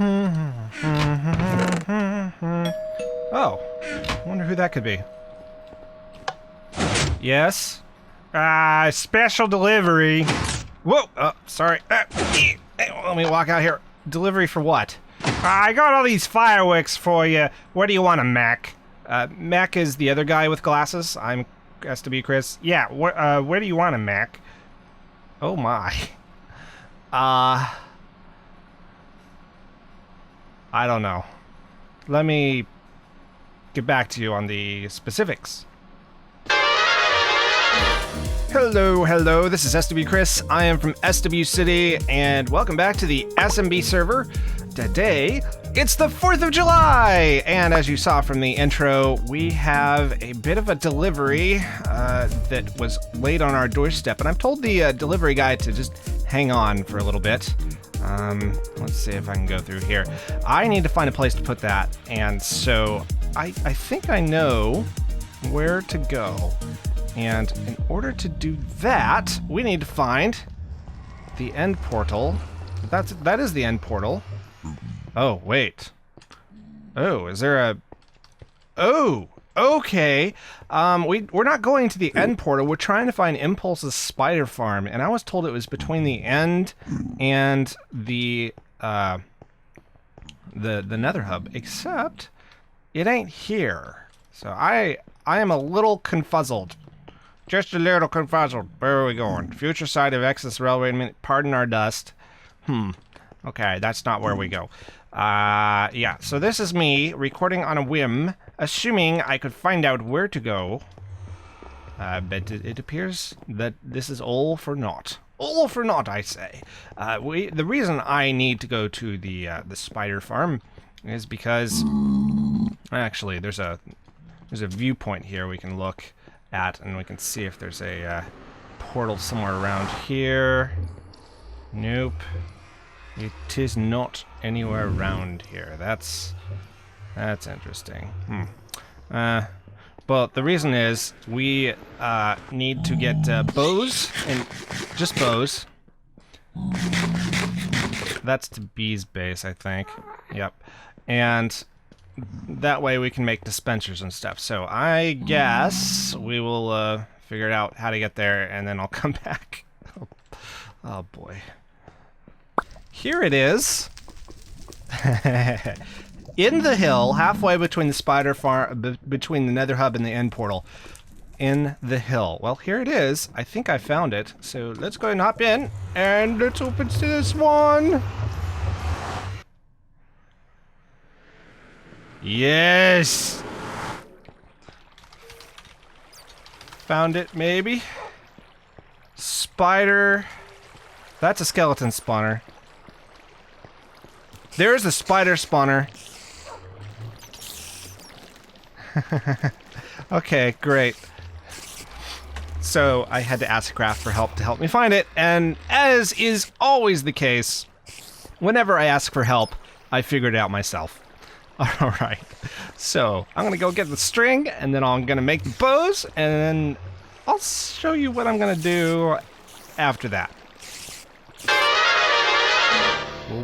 Oh, wonder who that could be. Yes? Special delivery. Whoa, sorry. Let me walk out here. Delivery for what? I got all these fireworks for you. Where do you want them, Mac? Mac is the other guy with glasses. I'm SWChris. Yeah, where do you want them, Mac? Oh my. I don't know. Let me get back to you on the specifics. Hello, this is SWChris. I am from SW City, and welcome back to the SMB server. Today, it's the 4th of July, and as you saw from the intro, we have a bit of a delivery that was laid on our doorstep, and I've told the delivery guy to just hang on for a little bit. Let's see if I can go through here. I need to find a place to put that, and so I think I know where to go. And in order to do that, we need to find the end portal. That is the end portal. Oh, wait. Oh, is there a... Oh, okay. We're not going to the end portal. We're trying to find Impulse's spider farm, and I was told it was between the end and the nether hub, except it ain't here. So I am a little confuzzled. Just a little confuzzled. Where are we going? Future side of excess railway. Pardon our dust. Okay, that's not where we go. Yeah, so this is me recording on a whim, assuming I could find out where to go. But it appears that this is all for naught. All for naught, I say. The reason I need to go to the spider farm is because actually there's a viewpoint here we can look at, and we can see if there's a portal somewhere around here. Nope. It is not anywhere around here. That's interesting. Well, the reason is we need to get bows, and just bows. That's to B's base, I think. Yep. And that way we can make dispensers and stuff. So I guess we will figure out how to get there, and then I'll come back. Oh boy. Here it is. In the hill, halfway between the spider farm, between the nether hub and the end portal. In the hill. Well, here it is. I think I found it. So let's go and hop in, and let's open to this one. Yes! Found it, maybe? Spider. That's a skeleton spawner. There's a spider spawner. Okay, great. So I had to ask Craft for help to help me find it, and as is always the case, whenever I ask for help, I figured it out myself. Alright, so I'm gonna go get the string, and then I'm gonna make the bows, and then I'll show you what I'm gonna do after that.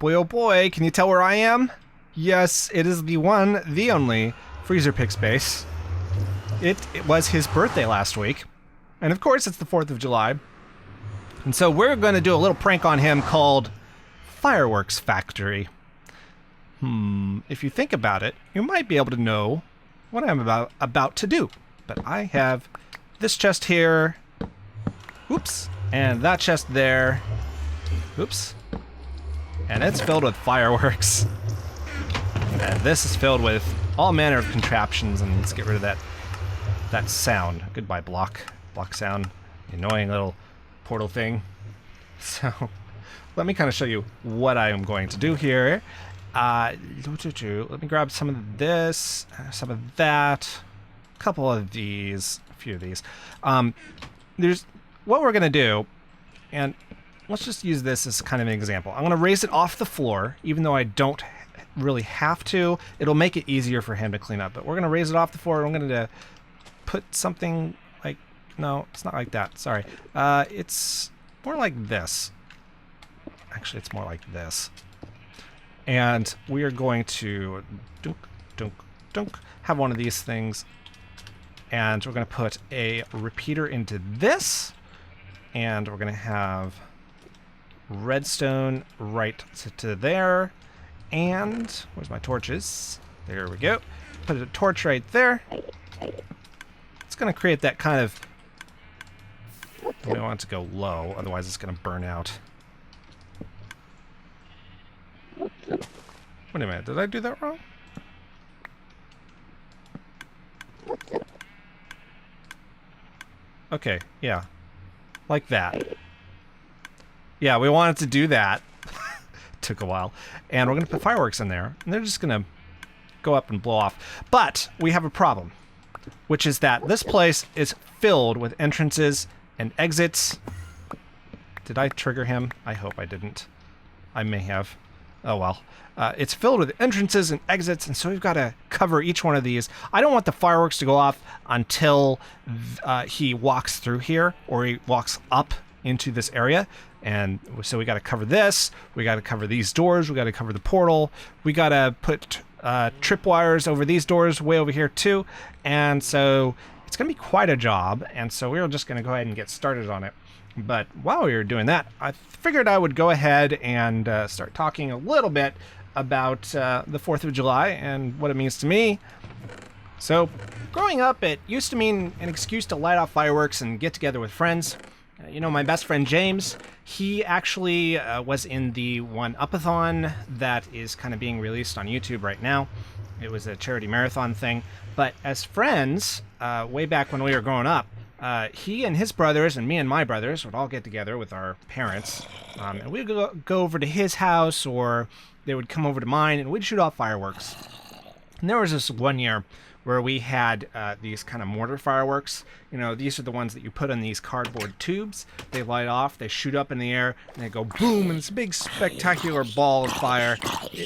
Oh boy, can you tell where I am? Yes, it is the one, the only, FREEZERPICK'S base. It was his birthday last week, and of course it's the 4th of July. And so we're gonna do a little prank on him called Fireworks Factory. If you think about it, you might be able to know what I'm about to do. But I have this chest here, oops, and that chest there, oops, and it's filled with fireworks. And this is filled with all manner of contraptions, and let's get rid of that sound. Goodbye, block sound, annoying little portal thing. So, let me kind of show you what I am going to do here. Let me grab some of this, some of that, a couple of these, a few of these. There's what we're gonna do, and let's just use this as kind of an example. I'm gonna raise it off the floor, even though I don't really have to. It'll make it easier for him to clean up, but we're gonna raise it off the floor. I'm gonna put something like, no, it's not like that, sorry. It's more like this. Actually, it's more like this. And we are going to dunk, dunk, dunk, have one of these things. And we're going to put a repeater into this. And we're going to have redstone right to there. And where's my torches? There we go. Put a torch right there. It's going to create that kind of... We don't want it to go low, otherwise it's going to burn out. Wait a minute, did I do that wrong? Okay, yeah. Like that. Yeah, we wanted to do that. Took a while. And we're going to put fireworks in there, and they're just going to go up and blow off. But we have a problem, which is that this place is filled with entrances and exits. Did I trigger him? I hope I didn't. I may have. Oh well. It's filled with entrances and exits, and so we've got to cover each one of these. I don't want the fireworks to go off until he walks through here, or he walks up into this area. And so we got to cover this. We got to cover these doors. We got to cover the portal. We got to put tripwires over these doors way over here too. And so it's going to be quite a job. And so we're just going to go ahead and get started on it. But while we were doing that, I figured I would go ahead and start talking a little bit about the 4th of July and what it means to me. So growing up, it used to mean an excuse to light off fireworks and get together with friends. You know, my best friend James, he actually was in the one Upathon that is kind of being released on YouTube right now. It was a charity marathon thing. But as friends, way back when we were growing up, he and his brothers and me and my brothers would all get together with our parents. And we'd go over to his house, or they would come over to mine, and we'd shoot off fireworks. And there was this one year where we had these kind of mortar fireworks. You know, these are the ones that you put on these cardboard tubes. They light off, they shoot up in the air, and they go boom, and it's a big spectacular ball of fire.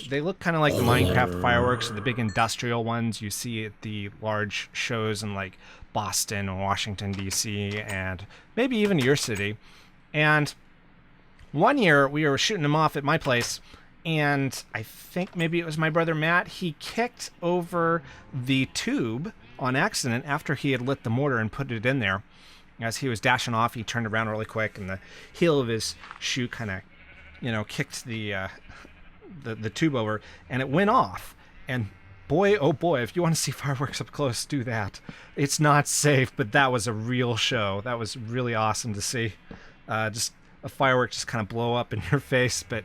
They look kind of like the Minecraft fireworks, or the big industrial ones you see at the large shows in like Boston and Washington, D.C., and maybe even your city. And one year we were shooting them off at my place, and I think maybe it was my brother Matt, he kicked over the tube on accident after he had lit the mortar and put it in there. As he was dashing off, he turned around really quick, and the heel of his shoe kind of, you know, kicked the tube over, and it went off. And boy, oh boy, if you want to see fireworks up close, do that. It's not safe, but that was a real show. That was really awesome to see. Just a firework just kind of blow up in your face, but...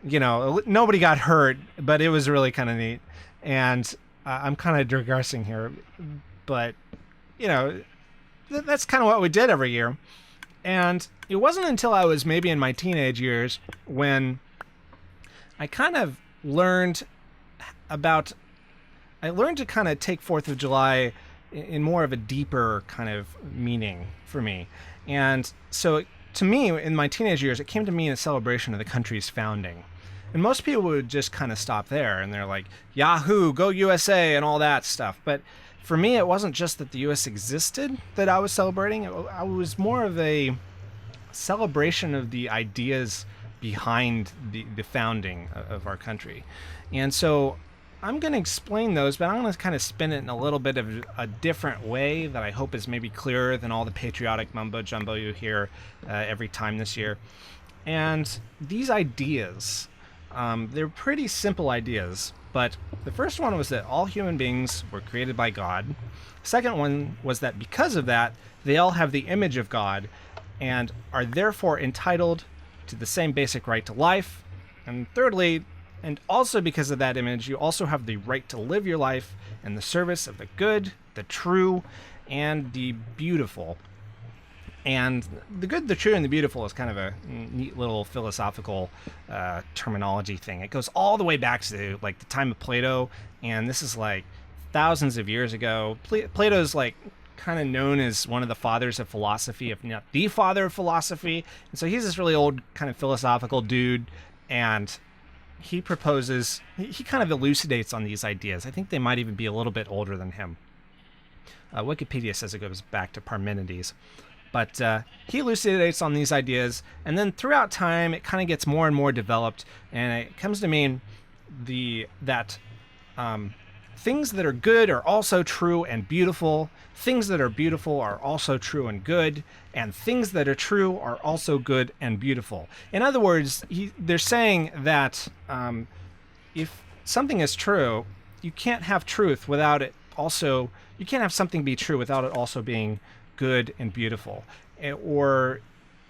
You know, nobody got hurt, but it was really kind of neat. And I'm kind of digressing here, but, you know, that's kind of what we did every year. And it wasn't until I was maybe in my teenage years when I kind of learned to kind of take 4th of July in more of a deeper kind of meaning for me. And so to me, in my teenage years, it came to me in a celebration of the country's founding. And most people would just kind of stop there, and they're like, Yahoo, go USA, and all that stuff. But for me, it wasn't just that the US existed that I was celebrating. It was more of a celebration of the ideas behind the founding of our country. And so I'm going to explain those, but I'm going to kind of spin it in a little bit of a different way that I hope is maybe clearer than all the patriotic mumbo-jumbo you hear every time this year. And these ideas, they're pretty simple ideas, but the first one was that all human beings were created by God. The second one was that because of that, they all have the image of God and are therefore entitled to the same basic right to life. And thirdly, and also because of that image, you also have the right to live your life in the service of the good, the true, and the beautiful. And the good, the true, and the beautiful is kind of a neat little philosophical terminology thing. It goes all the way back to like the time of Plato, and this is like thousands of years ago. Plato's like kind of known as one of the fathers of philosophy, if not the father of philosophy. And so he's this really old kind of philosophical dude, and he proposes, he kind of elucidates on these ideas. I think they might even be a little bit older than him. Wikipedia says it goes back to Parmenides. But he elucidates on these ideas, and then throughout time, it kind of gets more and more developed, and it comes to mean things that are good are also true and beautiful. Things that are beautiful are also true and good, and things that are true are also good and beautiful. In other words, they're saying that if something is true, you can't have truth without it also. You can't have something be true without it also being good and beautiful, or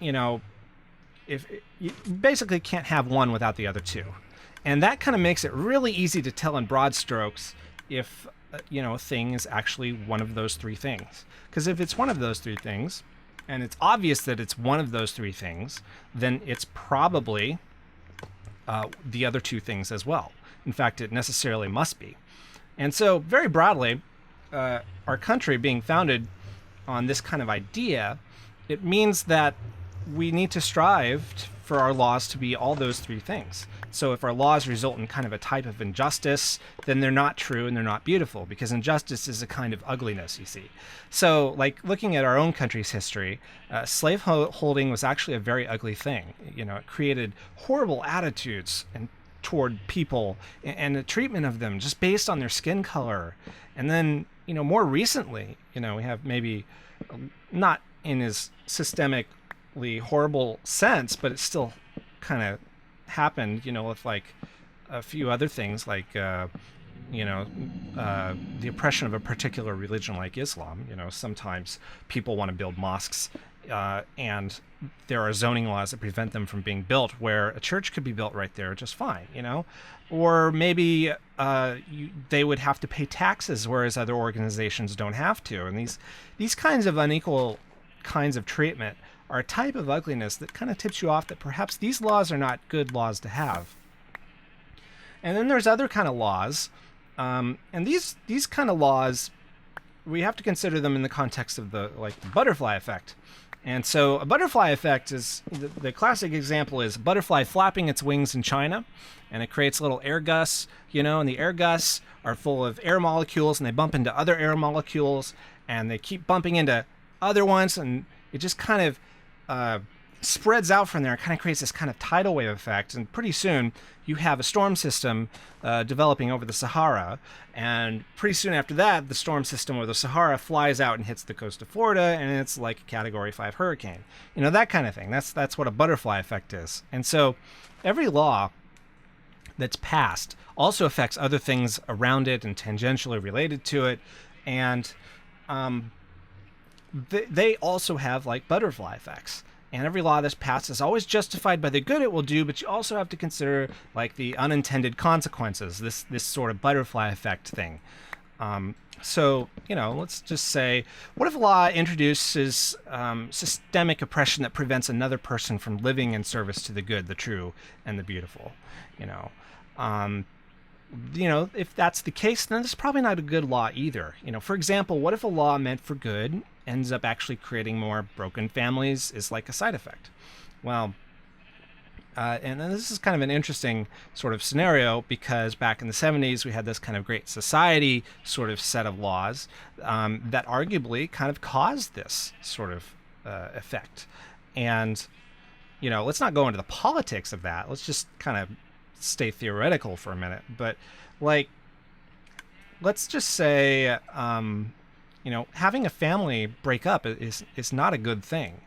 if you basically can't have one without the other two. And that kind of makes it really easy to tell in broad strokes if a thing is actually one of those three things. Because if it's one of those three things, and it's obvious that it's one of those three things, then it's probably the other two things as well. In fact, it necessarily must be. And so, very broadly, our country being founded on this kind of idea, it means that we need to strive for our laws to be all those three things. So if our laws result in kind of a type of injustice, then they're not true and they're not beautiful, because injustice is a kind of ugliness, you see. So, like, looking at our own country's history, slave holding was actually a very ugly thing. It created horrible attitudes toward people and the treatment of them just based on their skin color. And then, more recently, we have maybe not in as systemically horrible sense, but it still kind of happened, with like a few other things, like the oppression of a particular religion like Islam. Sometimes people want to build mosques, and there are zoning laws that prevent them from being built, where a church could be built right there just fine, or maybe they would have to pay taxes, whereas other organizations don't have to. And these kinds of unequal kinds of treatment are a type of ugliness that kind of tips you off that perhaps these laws are not good laws to have. And then there's other kind of laws, and these kind of laws, we have to consider them in the context of the butterfly effect. And so a butterfly effect is, the classic example is a butterfly flapping its wings in China, and it creates little air gusts, and the air gusts are full of air molecules, and they bump into other air molecules, and they keep bumping into other ones, and it just kind of spreads out from there. It kind of creates this kind of tidal wave effect, and pretty soon you have a storm system developing over the Sahara, and pretty soon after that, the storm system over the Sahara flies out and hits the coast of Florida, and it's like a Category 5 hurricane. That kind of thing. That's what a butterfly effect is. And so every law that's passed also affects other things around it and tangentially related to it, and they also have butterfly effects. And every law that's passed is always justified by the good it will do, but you also have to consider the unintended consequences, this sort of butterfly effect thing. So, let's just say, what if a law introduces systemic oppression that prevents another person from living in service to the good, the true, and the beautiful? If that's the case, then it's probably not a good law either. For example, what if a law meant for good ends up actually creating more broken families is like a side effect? Well, and then this is kind of an interesting sort of scenario, because back in the 70s, we had this kind of great society sort of set of laws that arguably kind of caused this sort of effect. And, let's not go into the politics of that. Let's just kind of stay theoretical for a minute. But let's just say, having a family break up is not a good thing.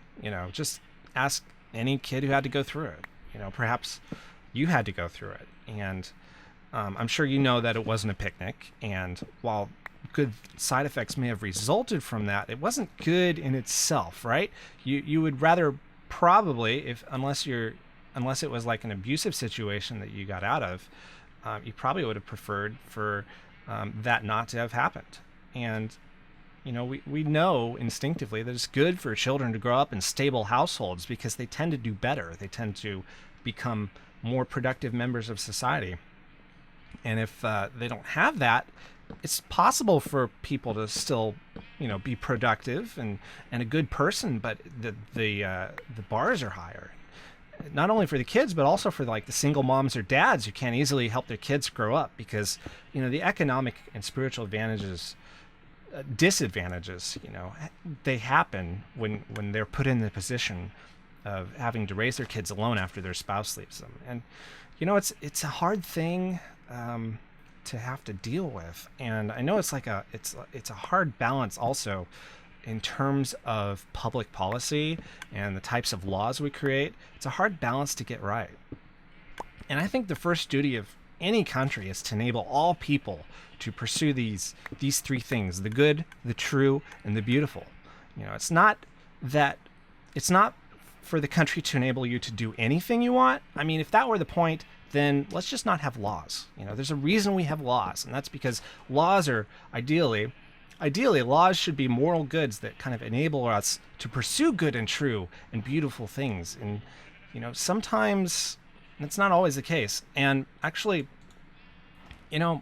Just ask any kid who had to go through it. Perhaps you had to go through it. And I'm sure that it wasn't a picnic. And while good side effects may have resulted from that, it wasn't good in itself, right? You would rather probably, unless it was like an abusive situation that you got out of, you probably would have preferred for that not to have happened. And we know instinctively that it's good for children to grow up in stable households, because they tend to do better. They tend to become more productive members of society. And if they don't have that, it's possible for people to still, be productive and a good person, but the bars are higher. Not only for the kids, but also for the single moms or dads who can't easily help their kids grow up, because the economic and spiritual disadvantages, they happen when they're put in the position of having to raise their kids alone after their spouse leaves them. And it's a hard thing. to have to deal with. And I know it's like it's a hard balance also in terms of public policy and the types of laws we create. It's a hard balance to get right. And I think the first duty of any country is to enable all people to pursue these three things: the good, the true, and the beautiful. You know, it's not for the country to enable you to do anything you want. I mean, if that were the point, then let's just not have laws. You know, there's a reason we have laws, and that's because laws are ideally laws should be moral goods that kind of enable us to pursue good and true and beautiful things. And, you know, sometimes that's not always the case. And actually, you know,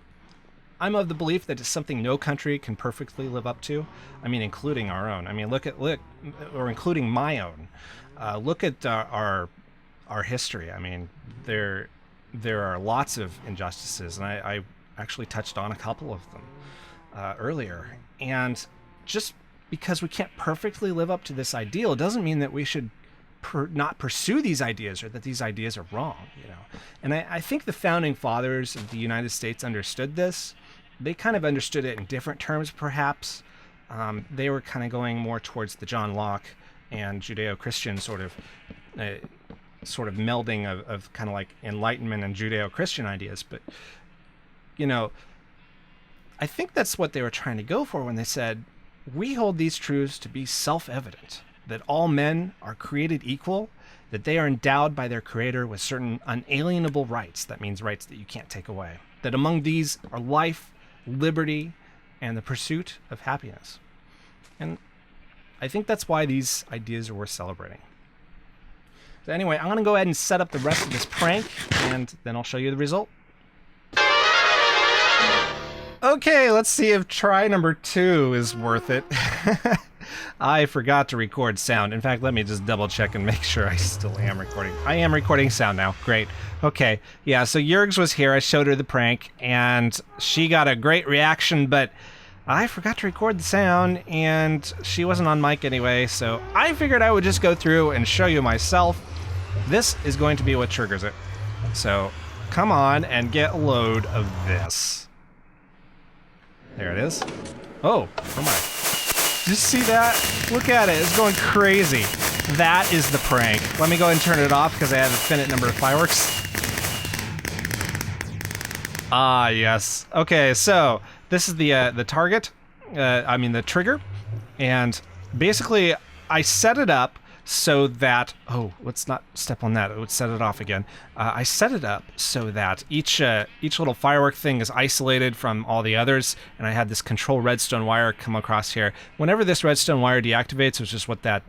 I'm of the belief that it's something no country can perfectly live up to. I mean, including our own. I mean, or including my own. Look at our history. I mean, there are lots of injustices, and I actually touched on a couple of them earlier. And just because we can't perfectly live up to this ideal doesn't mean that we should not pursue these ideas or that these ideas are wrong. You know, and I think the founding fathers of the United States understood this. They kind of understood it in different terms, perhaps. They were kind of going more towards the John Locke and Judeo-Christian sort of melding of kind of like Enlightenment and Judeo-Christian ideas. But, you know, I think that's what they were trying to go for when they said, we hold these truths to be self-evident, that all men are created equal, that they are endowed by their creator with certain unalienable rights. That means rights that you can't take away. That among these are life, liberty, and the pursuit of happiness. And I think that's why these ideas are worth celebrating. So anyway, I'm going to go ahead and set up the rest of this prank, and then I'll show you the result. Okay, let's see if try number 2 is worth it. I forgot to record sound. In fact, let me just double check and make sure I still am recording. I am recording sound now. Great. Okay. Yeah, so Yergs was here. I showed her the prank, and she got a great reaction, but I forgot to record the sound, and she wasn't on mic anyway, so I figured I would just go through and show you myself. This is going to be what triggers it. So come on and get a load of this. There it is. Oh my. Did you see that? Look at it. It's going crazy. That is the prank. Let me go ahead and turn it off because I have a finite number of fireworks. Ah, yes. Okay, so this is the target. The trigger. And basically, I set it up so that... Oh, let's not step on that. It would set it off again. I set it up so that each little firework thing is isolated from all the others, and I had this control redstone wire come across here. Whenever this redstone wire deactivates, which is what that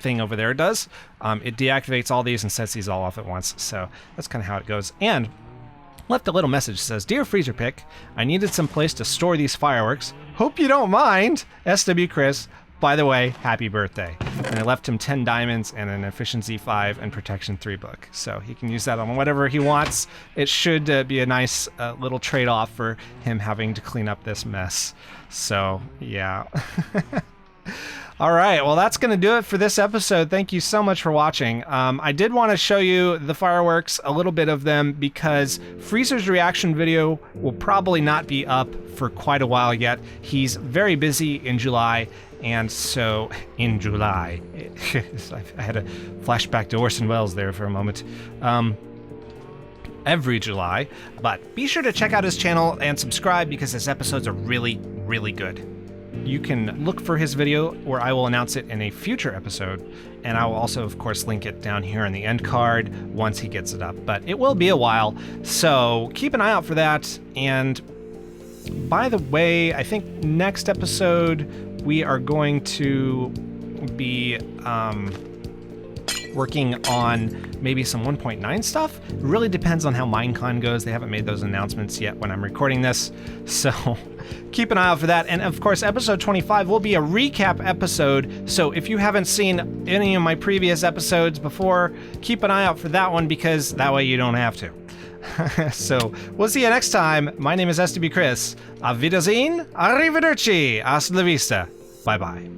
thing over there does, it deactivates all these and sets these all off at once. So that's kind of how it goes. And left a little message that says, "Dear FREEZERPICK, I needed some place to store these fireworks. Hope you don't mind. SWChris. By the way, happy birthday." And I left him 10 diamonds and an Efficiency 5 and Protection 3 book. So he can use that on whatever he wants. It should be a nice little trade-off for him having to clean up this mess. So, yeah. All right, well, that's going to do it for this episode. Thank you so much for watching. I did want to show you the fireworks, a little bit of them, because Freezer's reaction video will probably not be up for quite a while yet. He's very busy in July, and so in July, I had a flashback to Orson Welles there for a moment. Every July, but be sure to check out his channel and subscribe because his episodes are really, really good. You can look for his video, or I will announce it in a future episode, and I will also, of course, link it down here in the end card once he gets it up. But it will be a while, so keep an eye out for that. And by the way, I think next episode we are going to be working on maybe some 1.9 stuff. It really depends on how Minecon goes. They haven't made those announcements yet when I'm recording this, so keep an eye out for that. And of course, episode 25 will be a recap episode, so if you haven't seen any of my previous episodes before, keep an eye out for that one, because that way you don't have to. So we'll see you next time. My name is SWChris. Auf Wiedersehen, arrivederci, hasta la vista, bye bye.